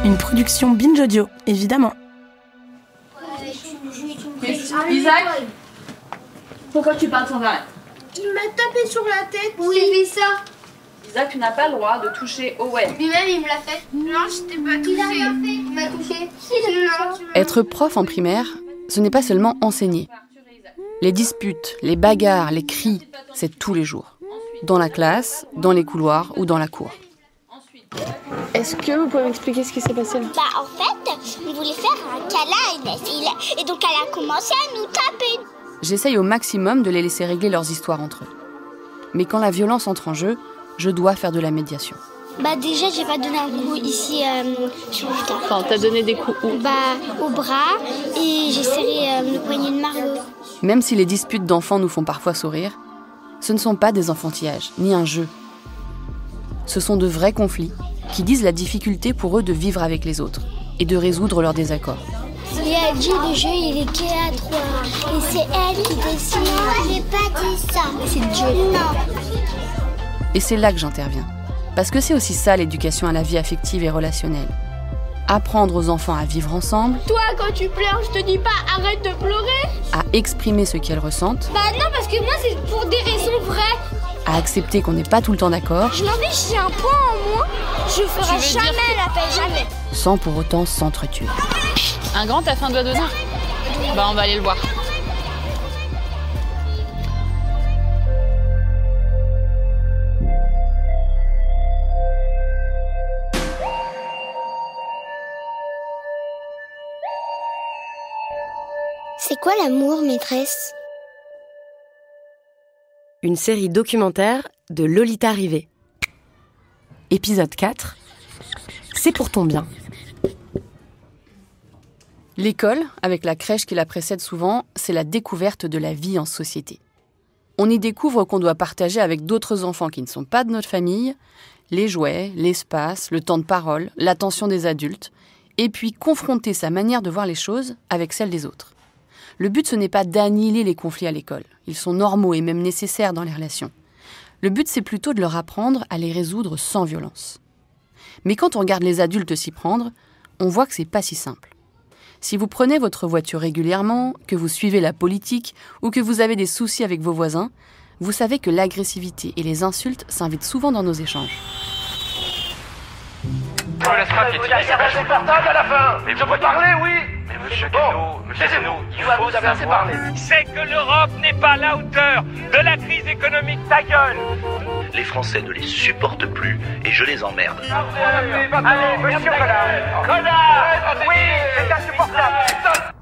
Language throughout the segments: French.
Une production Binge Audio, évidemment. Isaac, pourquoi tu parles sans arrêt? Il m'a tapé sur la tête. Oui, j'ai fait ça. Isaac, tu n'as pas le droit de toucher Owen. Lui-même, il me l'a fait. Non, je t'ai pas touché. Il m'a touché. Être prof en primaire, ce n'est pas seulement enseigner. Les disputes, les bagarres, les cris, c'est tous les jours. Dans la classe, dans les couloirs ou dans la cour. Est-ce que vous pouvez m'expliquer ce qui s'est passé là? En fait, il voulait faire un câlin à Inès. Et donc elle a commencé à nous taper. J'essaye au maximum de les laisser régler leurs histoires entre eux. Mais quand la violence entre en jeu, je dois faire de la médiation. Déjà, j'ai pas donné un coup ici sur le temps. Enfin, t'as donné des coups où? Au bras et j'ai serré le poignet de Margot. Même si les disputes d'enfants nous font parfois sourire, ce ne sont pas des enfantillages, ni un jeu. Ce sont de vrais conflits qui disent la difficulté pour eux de vivre avec les autres et de résoudre leurs désaccords. Et elle dit le jeu il est qu'à 3 et c'est elle qui décide. Moi j'ai pas dit ça. C'est Dieu. Non. Et c'est là que j'interviens. Parce que c'est aussi ça l'éducation à la vie affective et relationnelle. Apprendre aux enfants à vivre ensemble. Toi, quand tu pleures, je te dis pas arrête de pleurer. À exprimer ce qu'elles ressentent. Non, parce que moi c'est pour des raisons vraies. À accepter qu'on n'est pas tout le temps d'accord. Je m'en fiche, j'ai un point en moins. Je ferai jamais la paix, jamais. Sans pour autant s'entretuer. Un grand, t'as fait un doigt d'honneur? On va aller le voir. C'est quoi l'amour, maîtresse? Une série documentaire de Lolita Rivet. Épisode 4. C'est pour ton bien. L'école, avec la crèche qui la précède souvent, c'est la découverte de la vie en société. On y découvre qu'on doit partager avec d'autres enfants qui ne sont pas de notre famille, les jouets, l'espace, le temps de parole, l'attention des adultes, et puis confronter sa manière de voir les choses avec celle des autres. Le but, ce n'est pas d'annihiler les conflits à l'école. Ils sont normaux et même nécessaires dans les relations. Le but, c'est plutôt de leur apprendre à les résoudre sans violence. Mais quand on regarde les adultes s'y prendre, on voit que c'est pas si simple. Si vous prenez votre voiture régulièrement, que vous suivez la politique ou que vous avez des soucis avec vos voisins, vous savez que l'agressivité et les insultes s'invitent souvent dans nos échanges. Je me laisse pas piétiner. Il y a un portable à la fin. Mais je peux parler, oui. Mais monsieur Guénaud, il faut savoir. C'est que l'Europe n'est pas à la hauteur de la crise économique. Ta gueule. Les Français ne les supportent plus et je les emmerde. Allez, monsieur Connard. Oui, c'est insupportable.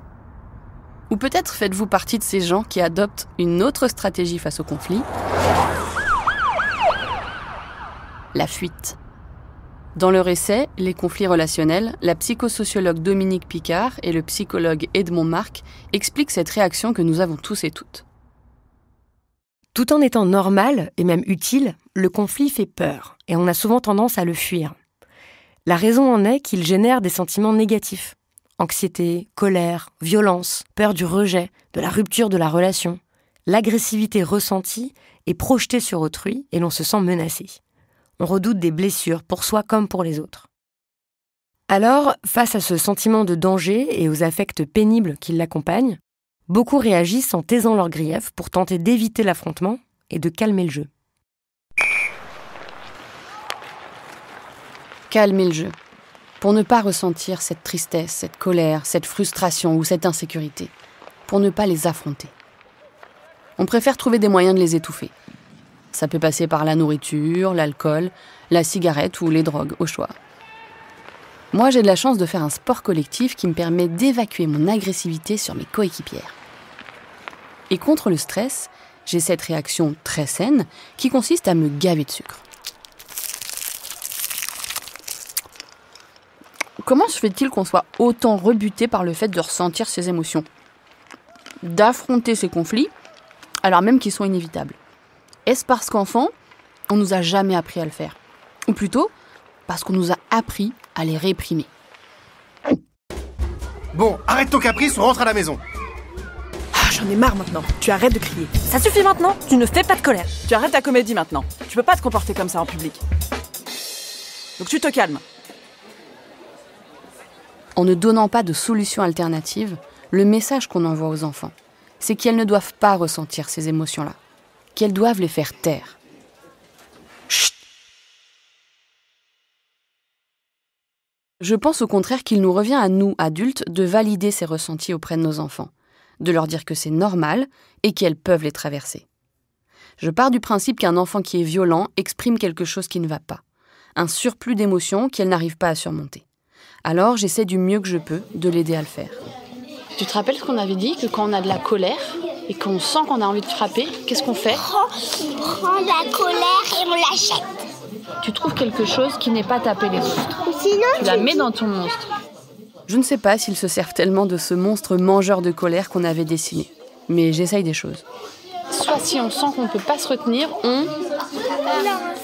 Ou peut-être faites-vous partie de ces gens qui adoptent une autre stratégie face au conflit, la fuite. Dans leur essai « Les conflits relationnels », la psychosociologue Dominique Picard et le psychologue Edmond Marc expliquent cette réaction que nous avons tous et toutes. Tout en étant normal et même utile, le conflit fait peur et on a souvent tendance à le fuir. La raison en est qu'il génère des sentiments négatifs. Anxiété, colère, violence, peur du rejet, de la rupture de la relation. L'agressivité ressentie est projetée sur autrui et l'on se sent menacé. On redoute des blessures pour soi comme pour les autres. Alors, face à ce sentiment de danger et aux affects pénibles qui l'accompagnent, beaucoup réagissent en taisant leurs griefs pour tenter d'éviter l'affrontement et de calmer le jeu. Calmer le jeu. Pour ne pas ressentir cette tristesse, cette colère, cette frustration ou cette insécurité. Pour ne pas les affronter. On préfère trouver des moyens de les étouffer. Ça peut passer par la nourriture, l'alcool, la cigarette ou les drogues, au choix. Moi, j'ai de la chance de faire un sport collectif qui me permet d'évacuer mon agressivité sur mes coéquipières. Et contre le stress, j'ai cette réaction très saine qui consiste à me gaver de sucre. Comment se fait-il qu'on soit autant rebuté par le fait de ressentir ces émotions ? D'affronter ces conflits, alors même qu'ils sont inévitables. Est-ce parce qu'enfant, on nous a jamais appris à le faire ? Ou plutôt, parce qu'on nous a appris à les réprimer. Bon, arrête ton caprice, on rentre à la maison. J'en ai marre maintenant, tu arrêtes de crier. Ça suffit maintenant, tu ne fais pas de colère. Tu arrêtes ta comédie maintenant, tu peux pas te comporter comme ça en public. Donc tu te calmes. En ne donnant pas de solution alternative, le message qu'on envoie aux enfants, c'est qu'elles ne doivent pas ressentir ces émotions-là, qu'elles doivent les faire taire. Chut! Je pense au contraire qu'il nous revient à nous, adultes, de valider ces ressentis auprès de nos enfants, de leur dire que c'est normal et qu'elles peuvent les traverser. Je pars du principe qu'un enfant qui est violent exprime quelque chose qui ne va pas, un surplus d'émotions qu'elle n'arrive pas à surmonter. Alors j'essaie du mieux que je peux de l'aider à le faire. Tu te rappelles ce qu'on avait dit, que quand on a de la colère et qu'on sent qu'on a envie de frapper, qu'est-ce qu'on fait ? On prend la colère et on la jette. Tu trouves quelque chose qui n'est pas taper les autres. Sinon, tu la mets dans ton monstre. Je ne sais pas s'ils se servent tellement de ce monstre mangeur de colère qu'on avait dessiné, mais j'essaye des choses. Soit si on sent qu'on ne peut pas se retenir,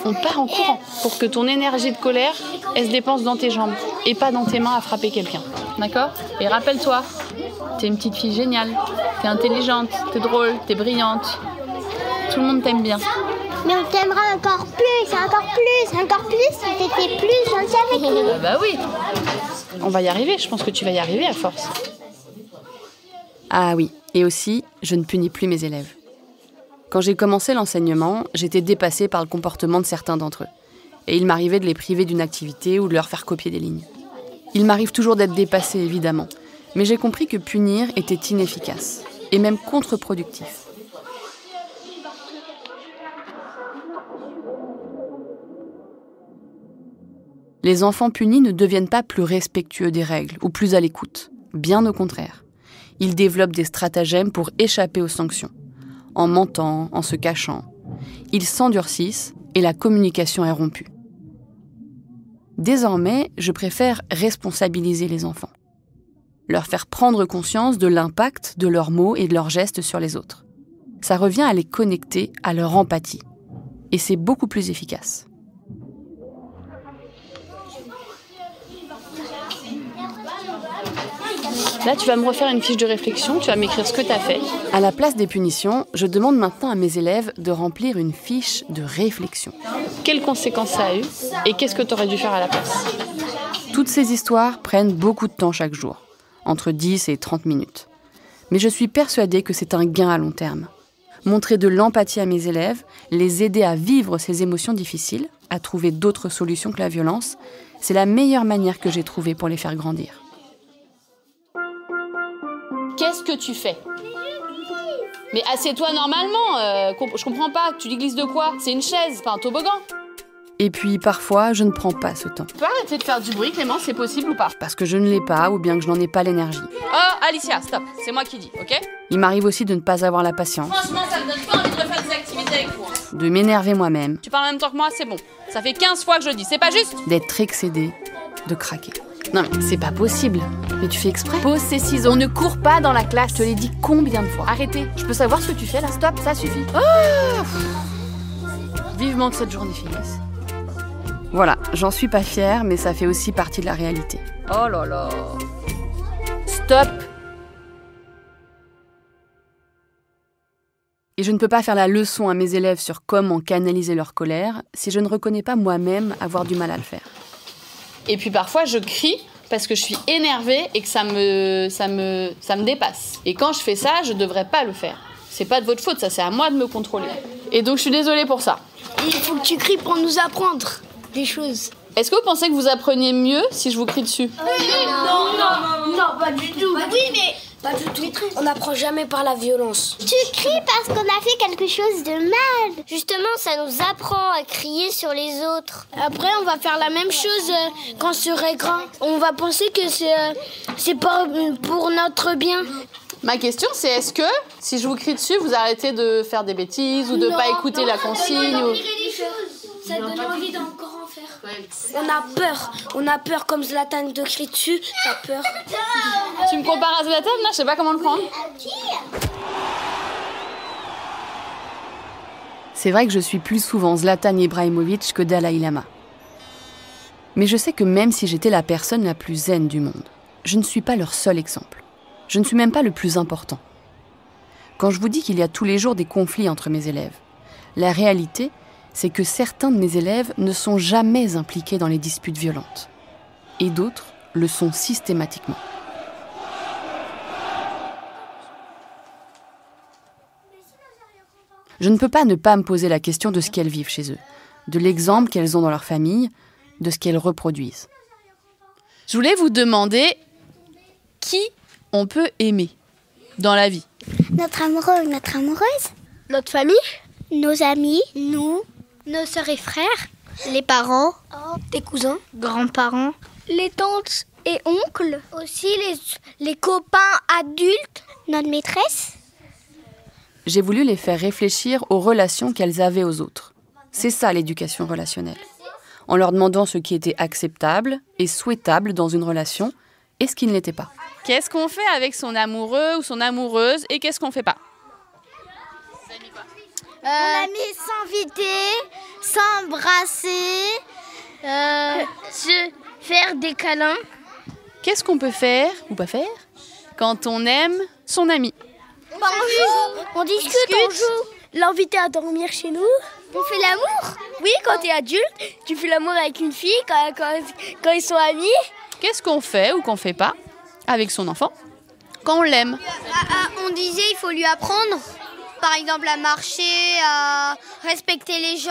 on part en courant pour que ton énergie de colère, elle se dépense dans tes jambes et pas dans tes mains à frapper quelqu'un. D'accord ? Et rappelle-toi, t'es une petite fille géniale, t'es intelligente, t'es drôle, t'es brillante. Tout le monde t'aime bien. Mais on t'aimera encore plus, si t'étais plus gentil avec nous. Ah bah oui. On va y arriver, je pense que tu vas y arriver à force. Ah oui, et aussi, je ne punis plus mes élèves. Quand j'ai commencé l'enseignement, j'étais dépassée par le comportement de certains d'entre eux. Et il m'arrivait de les priver d'une activité ou de leur faire copier des lignes. Il m'arrive toujours d'être dépassée, évidemment. Mais j'ai compris que punir était inefficace, et même contre-productif. Les enfants punis ne deviennent pas plus respectueux des règles ou plus à l'écoute. Bien au contraire. Ils développent des stratagèmes pour échapper aux sanctions. En mentant, en se cachant. Ils s'endurcissent et la communication est rompue. Désormais, je préfère responsabiliser les enfants. Leur faire prendre conscience de l'impact de leurs mots et de leurs gestes sur les autres. Ça revient à les connecter à leur empathie. Et c'est beaucoup plus efficace. Là, tu vas me refaire une fiche de réflexion, tu vas m'écrire ce que tu as fait. À la place des punitions, je demande maintenant à mes élèves de remplir une fiche de réflexion. Quelles conséquences ça a eu et qu'est-ce que tu aurais dû faire à la place ? Toutes ces histoires prennent beaucoup de temps chaque jour, entre 10 et 30 minutes. Mais je suis persuadée que c'est un gain à long terme. Montrer de l'empathie à mes élèves, les aider à vivre ces émotions difficiles, à trouver d'autres solutions que la violence, c'est la meilleure manière que j'ai trouvée pour les faire grandir. Qu'est-ce que tu fais ? Mais assieds-toi normalement, je comprends pas, tu glisses de quoi ? C'est une chaise, pas un toboggan. Et puis parfois, je ne prends pas ce temps. Tu peux arrêter de faire du bruit, Clément, c'est possible ou pas ? Parce que je ne l'ai pas ou bien que je n'en ai pas l'énergie. Oh, Alicia, stop, c'est moi qui dis, ok ? Il m'arrive aussi de ne pas avoir la patience. Franchement, ça me donne pas envie de refaire des activités avec vous. De m'énerver moi-même. Tu parles en même temps que moi, c'est bon. Ça fait 15 fois que je le dis, c'est pas juste ? D'être excédée, de craquer. Non mais c'est pas possible. Mais tu fais exprès. Pose ces ciseaux. On ne court pas dans la classe. Je te l'ai dit combien de fois. Arrêtez. Je peux savoir ce que tu fais là ? Stop, ça suffit. Vivement que cette journée finisse. Voilà, j'en suis pas fière, mais ça fait aussi partie de la réalité. Oh là là. Stop. Et je ne peux pas faire la leçon à mes élèves sur comment canaliser leur colère si je ne reconnais pas moi-même avoir du mal à le faire. Et puis parfois, je crie parce que je suis énervée et que ça me dépasse. Et quand je fais ça, je devrais pas le faire. C'est pas de votre faute, ça, c'est à moi de me contrôler. Et donc, je suis désolée pour ça. Il faut que tu cries pour nous apprendre des choses. Est-ce que vous pensez que vous appreniez mieux si je vous crie dessus ? Non, pas du tout. Oui, mais pas du tout. On n'apprend jamais par la violence. Tu cries parce qu'on a fait quelque chose de mal. Justement, ça nous apprend à crier sur les autres. Après, on va faire la même chose quand on sera grand. On va penser que c'est pas pour notre bien. Ma question, c'est est-ce que, si je vous crie dessus, vous arrêtez de faire des bêtises ou de pas écouter la consigne ou... Ça donne envie d'encore en faire. On a peur comme Zlatan de crier dessus. T'as peur. Tu me compares à Zlatan, là, je sais pas comment le prendre. C'est vrai que je suis plus souvent Zlatan Ibrahimovic que Dalai Lama. Mais je sais que même si j'étais la personne la plus zen du monde, je ne suis pas leur seul exemple. Je ne suis même pas le plus important. Quand je vous dis qu'il y a tous les jours des conflits entre mes élèves, la réalité, c'est que certains de mes élèves ne sont jamais impliqués dans les disputes violentes. Et d'autres le sont systématiquement. Je ne peux pas ne pas me poser la question de ce qu'elles vivent chez eux, de l'exemple qu'elles ont dans leur famille, de ce qu'elles reproduisent. Je voulais vous demander qui on peut aimer dans la vie. Notre amoureux ou notre amoureuse. Notre famille, Nos amis. nous, Nos sœurs et frères. les parents, Tes cousins. grands-parents, Les tantes et oncles. aussi les copains adultes. Notre maîtresse. J'ai voulu les faire réfléchir aux relations qu'elles avaient aux autres. C'est ça l'éducation relationnelle. En leur demandant ce qui était acceptable et souhaitable dans une relation et ce qui ne l'était pas. Qu'est-ce qu'on fait avec son amoureux ou son amoureuse et qu'est-ce qu'on ne fait pas? On a mis s'inviter, s'embrasser, se faire des câlins. Qu'est-ce qu'on peut faire ou pas faire quand on aime son ami? On discute, on joue. L'inviter à dormir chez nous. On fait l'amour. Oui, quand t'es adulte, tu fais l'amour avec une fille quand ils sont amis. Qu'est-ce qu'on fait ou qu'on ne fait pas avec son enfant quand on l'aime? On disait il faut lui apprendre, par exemple à marcher, à respecter les gens.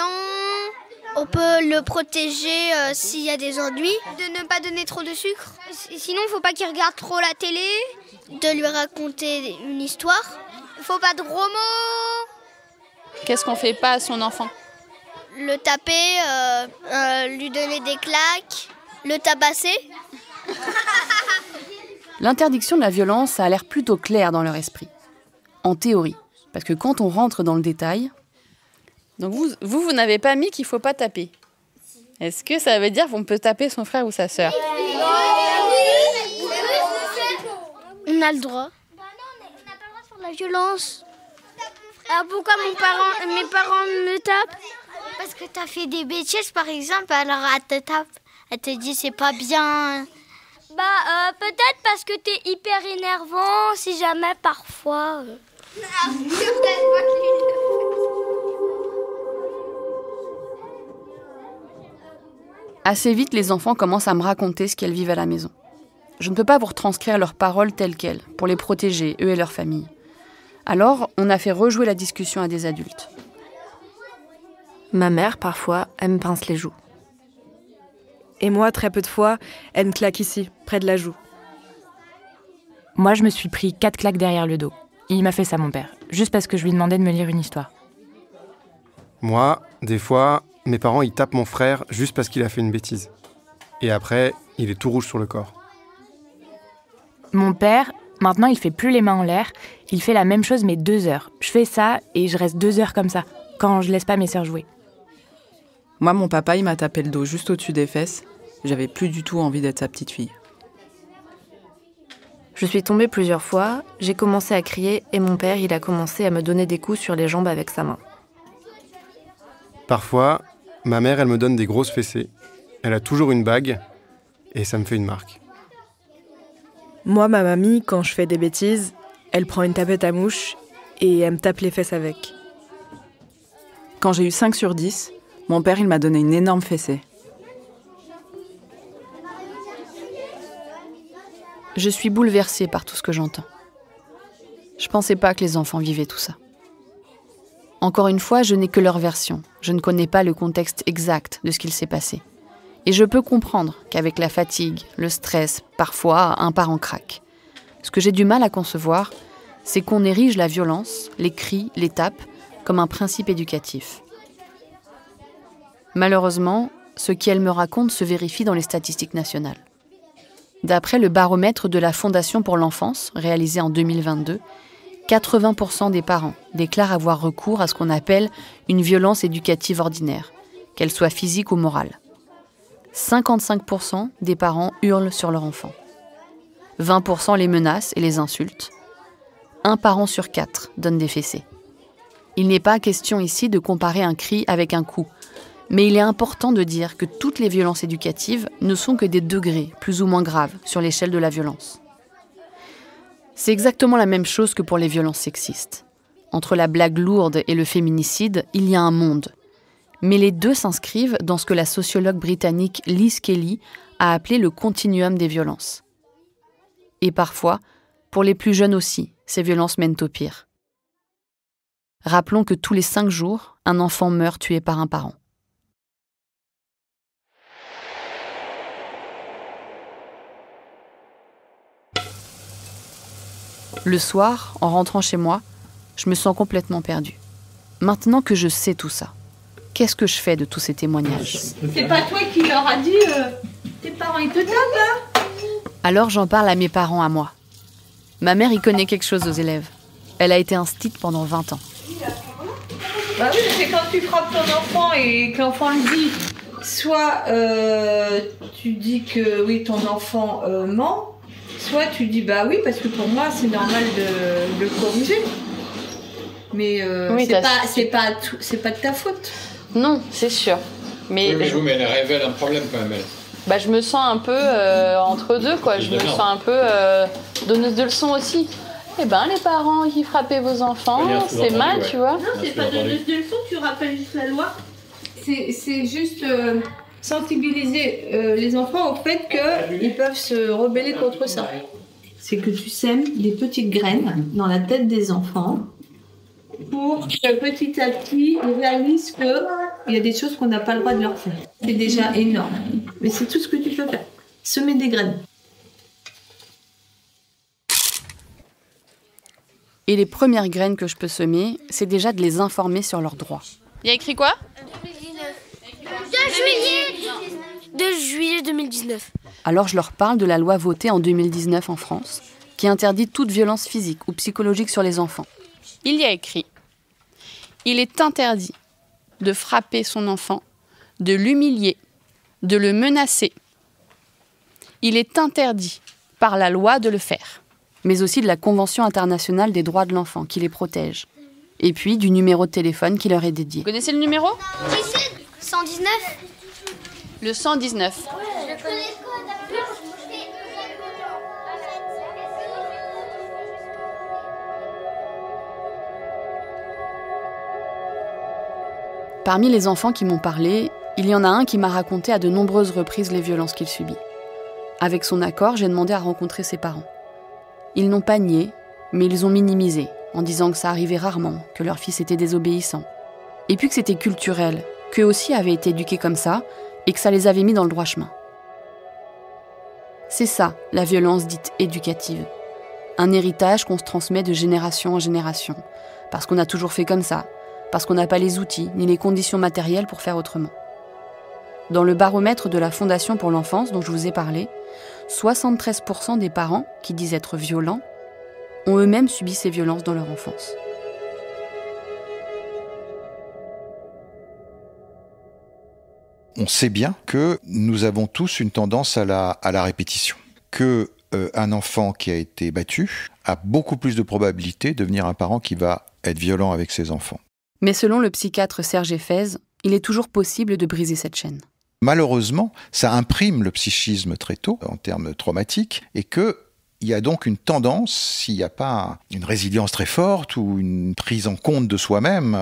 On peut le protéger s'il y a des ennuis, de ne pas donner trop de sucre. Sinon, il ne faut pas qu'il regarde trop la télé, de lui raconter une histoire. Il ne faut pas de gros mots. Qu'est-ce qu'on ne fait pas à son enfant? Le taper, lui donner des claques, le tabasser. L'interdiction de la violence, ça a l'air plutôt clair dans leur esprit. En théorie. Parce que quand on rentre dans le détail... Donc vous n'avez pas mis qu'il ne faut pas taper. Est-ce que ça veut dire qu'on peut taper son frère ou sa sœur? On a le droit. On n'a pas le droit de faire de la violence. Alors pourquoi mes parents me tapent? Parce que tu as fait des bêtises, par exemple, alors elle te tape. Elle te dit c'est pas bien. Peut-être parce que tu es hyper énervant, si jamais parfois. Assez vite, les enfants commencent à me raconter ce qu'elles vivent à la maison. Je ne peux pas vous retranscrire leurs paroles telles quelles, pour les protéger, eux et leur famille. Alors, on a fait rejouer la discussion à des adultes. Ma mère, parfois, elle me pince les joues. Et moi, très peu de fois, elle me claque ici, près de la joue. Moi, je me suis pris 4 claques derrière le dos. Il m'a fait ça, mon père, juste parce que je lui demandais de me lire une histoire. Moi, des fois, mes parents, ils tapent mon frère juste parce qu'il a fait une bêtise. Et après, il est tout rouge sur le corps. Mon père, maintenant, il fait plus les mains en l'air. Il fait la même chose, mais 2 heures. Je fais ça et je reste 2 heures comme ça, quand je laisse pas mes sœurs jouer. Moi, mon papa, il m'a tapé le dos juste au-dessus des fesses. J'avais plus du tout envie d'être sa petite fille. Je suis tombée plusieurs fois, j'ai commencé à crier et mon père, il a commencé à me donner des coups sur les jambes avec sa main. Parfois, ma mère, elle me donne des grosses fessées. Elle a toujours une bague et ça me fait une marque. Moi, ma mamie, quand je fais des bêtises, elle prend une tapette à mouche et elle me tape les fesses avec. Quand j'ai eu 5 sur 10, mon père, il m'a donné une énorme fessée. Je suis bouleversée par tout ce que j'entends. Je pensais pas que les enfants vivaient tout ça. Encore une fois, je n'ai que leur version. Je ne connais pas le contexte exact de ce qu'il s'est passé. Et je peux comprendre qu'avec la fatigue, le stress, parfois un parent craque. Ce que j'ai du mal à concevoir, c'est qu'on érige la violence, les cris, les tapes, comme un principe éducatif. Malheureusement, ce qu'elle me raconte se vérifie dans les statistiques nationales. D'après le baromètre de la Fondation pour l'enfance, réalisé en 2022, 80% des parents déclarent avoir recours à ce qu'on appelle une violence éducative ordinaire, qu'elle soit physique ou morale. 55% des parents hurlent sur leur enfant. 20% les menacent et les insultent. Un parent sur 4 donne des fessées. Il n'est pas question ici de comparer un cri avec un coup, mais il est important de dire que toutes les violences éducatives ne sont que des degrés plus ou moins graves sur l'échelle de la violence. C'est exactement la même chose que pour les violences sexistes. Entre la blague lourde et le féminicide, il y a un monde. Mais les deux s'inscrivent dans ce que la sociologue britannique Liz Kelly à appeler le continuum des violences. Et parfois, pour les plus jeunes aussi, ces violences mènent au pire. Rappelons que tous les 5 jours, un enfant meurt tué par un parent. Le soir, en rentrant chez moi, je me sens complètement perdue. Maintenant que je sais tout ça, qu'est-ce que je fais de tous ces témoignages ? C'est pas toi qui leur a dit tes parents ils te tapent, hein ? Alors j'en parle à mes parents, à moi. Ma mère y connaît quelque chose aux élèves. Elle a été instite pendant 20 ans. Bah oui, c'est quand tu frappes ton enfant et que l'enfant le dit, soit tu dis que oui, ton enfant ment, soit tu dis bah oui, parce que pour moi c'est normal de le corriger. Mais oui, c'est pas de ta faute. Non, c'est sûr. Mais elle révèle un problème quand même, elle. Bah, je me sens un peu entre deux, quoi. Je me sens un peu donneuse de leçons aussi. Eh ben, les parents qui frappaient vos enfants, c'est mal, tu vois. Non, c'est pas donneuse de leçons, tu rappelles juste la loi. C'est juste sensibiliser les enfants au fait qu'ils peuvent se rebeller contre ça. C'est que tu sèmes des petites graines dans la tête des enfants pour que petit à petit, ils réalisent qu'il y a des choses qu'on n'a pas le droit de leur faire. C'est déjà énorme. Mais c'est tout ce que tu peux faire. Semer des graines. Et les premières graines que je peux semer, c'est déjà de les informer sur leurs droits. Il y a écrit quoi ? 2 juillet 2019. Alors je leur parle de la loi votée en 2019 en France, qui interdit toute violence physique ou psychologique sur les enfants. Il y a écrit « Il est interdit de frapper son enfant, de l'humilier, de le menacer. Il est interdit par la loi de le faire. » Mais aussi de la Convention internationale des droits de l'enfant qui les protège. Et puis du numéro de téléphone qui leur est dédié. Vous connaissez le numéro ? 119. Le 119. Je connais le code. Parmi les enfants qui m'ont parlé, il y en a un qui m'a raconté à de nombreuses reprises les violences qu'il subit. Avec son accord, j'ai demandé à rencontrer ses parents. Ils n'ont pas nié, mais ils ont minimisé, en disant que ça arrivait rarement, que leur fils était désobéissant. Et puis que c'était culturel, qu'eux aussi avaient été éduqués comme ça, et que ça les avait mis dans le droit chemin. C'est ça, la violence dite éducative. Un héritage qu'on se transmet de génération en génération, parce qu'on a toujours fait comme ça, parce qu'on n'a pas les outils ni les conditions matérielles pour faire autrement. Dans le baromètre de la Fondation pour l'enfance dont je vous ai parlé, 73% des parents qui disent être violents ont eux-mêmes subi ces violences dans leur enfance. On sait bien que nous avons tous une tendance à la répétition. Que un enfant qui a été battu a beaucoup plus de probabilité de devenir un parent qui va être violent avec ses enfants. Mais selon le psychiatre Serge Effez, il est toujours possible de briser cette chaîne. Malheureusement, ça imprime le psychisme très tôt, en termes traumatiques, et qu'il y a donc une tendance, s'il n'y a pas une résilience très forte ou une prise en compte de soi-même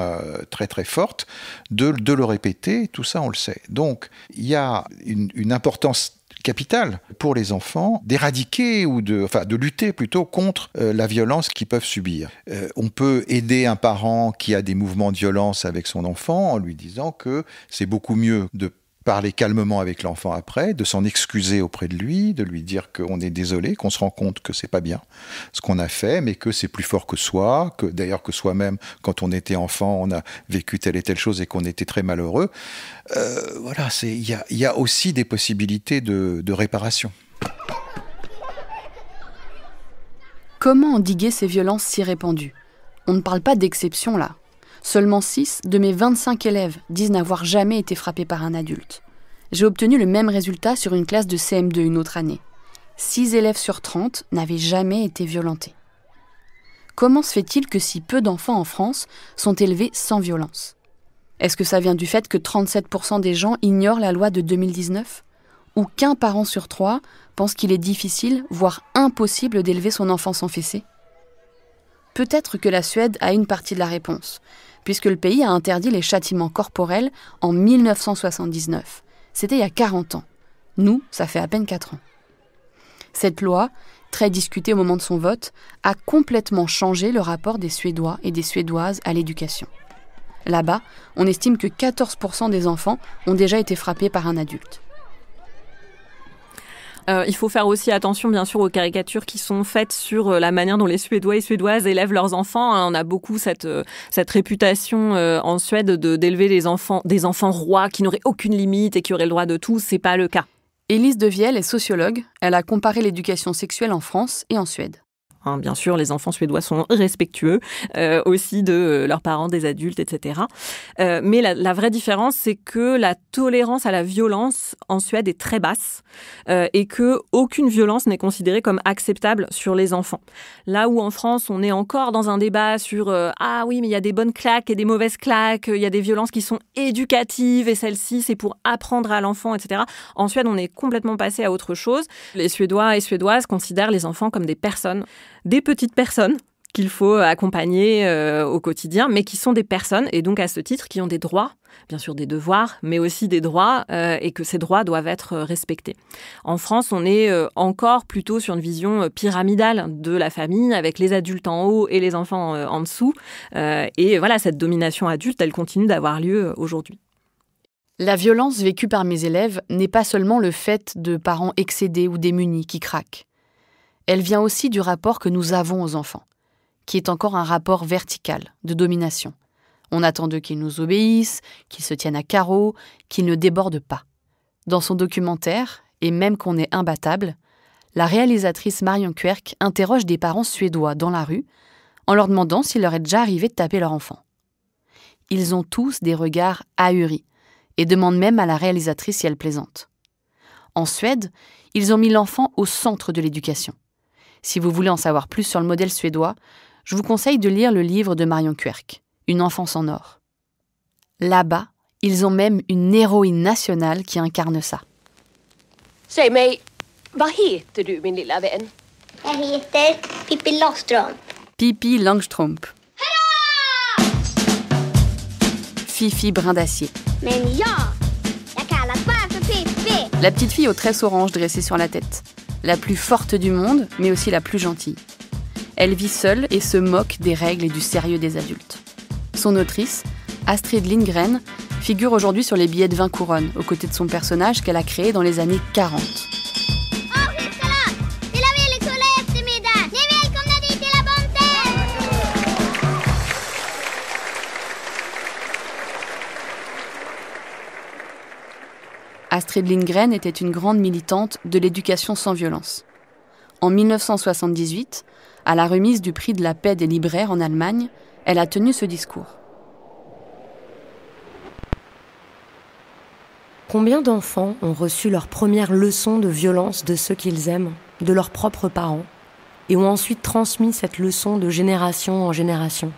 très très forte, de le répéter, tout ça on le sait. Donc il y a une importance capitale pour les enfants d'éradiquer ou de lutter plutôt contre la violence qu'ils peuvent subir. On peut aider un parent qui a des mouvements de violence avec son enfant en lui disant que c'est beaucoup mieux de parler calmement avec l'enfant après, de s'en excuser auprès de lui, de lui dire qu'on est désolé, qu'on se rend compte que c'est pas bien ce qu'on a fait, mais que c'est plus fort que soi, que d'ailleurs que soi-même, quand on était enfant, on a vécu telle et telle chose et qu'on était très malheureux. Voilà, il y a aussi des possibilités de réparation. Comment endiguer ces violences si répandues ? On ne parle pas d'exception là. Seulement 6 de mes 25 élèves disent n'avoir jamais été frappés par un adulte. J'ai obtenu le même résultat sur une classe de CM2 une autre année. 6 élèves sur 30 n'avaient jamais été violentés. Comment se fait-il que si peu d'enfants en France sont élevés sans violence ? Est-ce que ça vient du fait que 37% des gens ignorent la loi de 2019 ? Ou qu'un parent sur 3 pense qu'il est difficile, voire impossible d'élever son enfant sans fessée ? Peut-être que la Suède a une partie de la réponse, puisque le pays a interdit les châtiments corporels en 1979. C'était il y a 40 ans. Nous, ça fait à peine 4 ans. Cette loi, très discutée au moment de son vote, a complètement changé le rapport des Suédois et des Suédoises à l'éducation. Là-bas, on estime que 14% des enfants ont déjà été frappés par un adulte. Il faut faire aussi attention, bien sûr, aux caricatures qui sont faites sur la manière dont les Suédois et Suédoises élèvent leurs enfants. On a beaucoup cette réputation en Suède d'élever des enfants rois qui n'auraient aucune limite et qui auraient le droit de tout. C'est pas le cas. Élise Devielle est sociologue. Elle a comparé l'éducation sexuelle en France et en Suède. Bien sûr, les enfants suédois sont respectueux aussi de leurs parents, des adultes, etc. Mais la vraie différence, c'est que la tolérance à la violence en Suède est très basse et qu'aucune violence n'est considérée comme acceptable sur les enfants. Là où en France, on est encore dans un débat sur « Ah oui, mais il y a des bonnes claques et des mauvaises claques, il y a des violences qui sont éducatives et celles-ci, c'est pour apprendre à l'enfant, etc. » En Suède, on est complètement passé à autre chose. Les Suédois et Suédoises considèrent les enfants comme des personnes, des petites personnes qu'il faut accompagner au quotidien, mais qui sont des personnes et donc à ce titre qui ont des droits, bien sûr des devoirs, mais aussi des droits et que ces droits doivent être respectés. En France, on est encore plutôt sur une vision pyramidale de la famille avec les adultes en haut et les enfants en dessous. Et voilà, cette domination adulte, elle continue d'avoir lieu aujourd'hui. La violence vécue par mes élèves n'est pas seulement le fait de parents excédés ou démunis qui craquent. Elle vient aussi du rapport que nous avons aux enfants, qui est encore un rapport vertical, de domination. On attend d'eux qu'ils nous obéissent, qu'ils se tiennent à carreau, qu'ils ne débordent pas. Dans son documentaire, et même qu'on est imbattable, la réalisatrice Marion Querk interroge des parents suédois dans la rue en leur demandant s'il leur est déjà arrivé de taper leur enfant. Ils ont tous des regards ahuris et demandent même à la réalisatrice si elle plaisante. En Suède, ils ont mis l'enfant au centre de l'éducation. Si vous voulez en savoir plus sur le modèle suédois, je vous conseille de lire le livre de Marion Querk, Une enfance en or. Là-bas, ils ont même une héroïne nationale qui incarne ça. Säg mig, vad heter du, min lilla vän? Jag heter Pippi Långstrump. Pippi Långstrump. Fifi Brin d'Acier. Men jag kallas bara för Pippi. La petite fille aux tresses oranges dressées sur la tête. La plus forte du monde, mais aussi la plus gentille. Elle vit seule et se moque des règles et du sérieux des adultes. Son autrice, Astrid Lindgren, figure aujourd'hui sur les billets de 20 couronnes, aux côtés de son personnage qu'elle a créé dans les années 40. Astrid Lindgren était une grande militante de l'éducation sans violence. En 1978, à la remise du prix de la paix des libraires en Allemagne, elle a tenu ce discours. Combien d'enfants ont reçu leur première leçon de violence de ceux qu'ils aiment, de leurs propres parents, et ont ensuite transmis cette leçon de génération en génération ?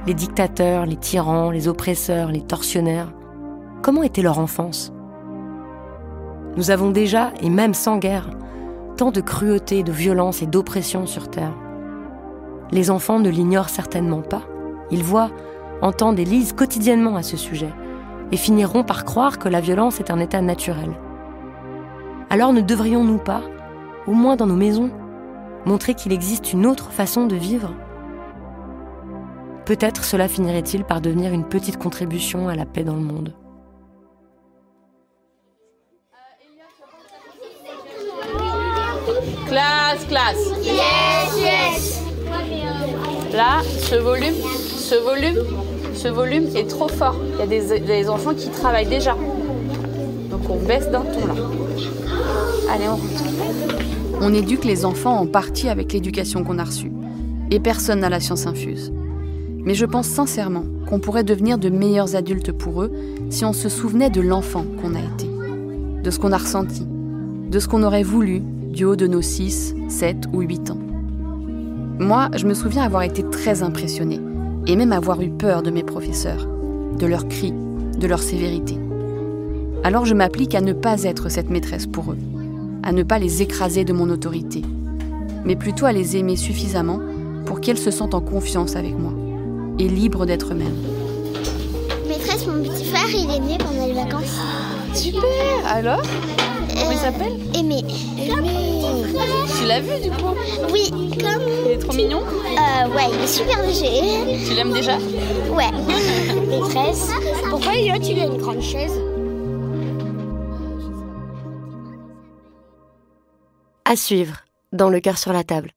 Les dictateurs, les tyrans, les oppresseurs, les tortionnaires, comment était leur enfance ? Nous avons déjà, et même sans guerre, tant de cruauté, de violence et d'oppression sur Terre. Les enfants ne l'ignorent certainement pas. Ils voient, entendent et lisent quotidiennement à ce sujet, et finiront par croire que la violence est un état naturel. Alors ne devrions-nous pas, au moins dans nos maisons, montrer qu'il existe une autre façon de vivre ? Peut-être cela finirait-il par devenir une petite contribution à la paix dans le monde. Classe. Yes, yes. Là, ce volume est trop fort. Il y a des enfants qui travaillent déjà. Donc on baisse d'un ton là. Allez, on rentre. On éduque les enfants en partie avec l'éducation qu'on a reçue. Et personne n'a la science infuse. Mais je pense sincèrement qu'on pourrait devenir de meilleurs adultes pour eux si on se souvenait de l'enfant qu'on a été, de ce qu'on a ressenti, de ce qu'on aurait voulu du haut de nos 6, 7 ou 8 ans. Moi, je me souviens avoir été très impressionnée et même avoir eu peur de mes professeurs, de leurs cris, de leur sévérité. Alors je m'applique à ne pas être cette maîtresse pour eux, à ne pas les écraser de mon autorité, mais plutôt à les aimer suffisamment pour qu'elles se sentent en confiance avec moi et libres d'être eux-mêmes. Maîtresse, vacances, mon petit frère, il est né pendant les vacances. Super. Alors, comment il s'appelle? Aimé. Tu l'as vu du coup? Oui, comme... Il est trop mignon? Ouais, il est super léger. Tu l'aimes déjà? Ouais. Maîtresse. Pourquoi il a une grande chaise? À suivre, dans Le cœur sur la table.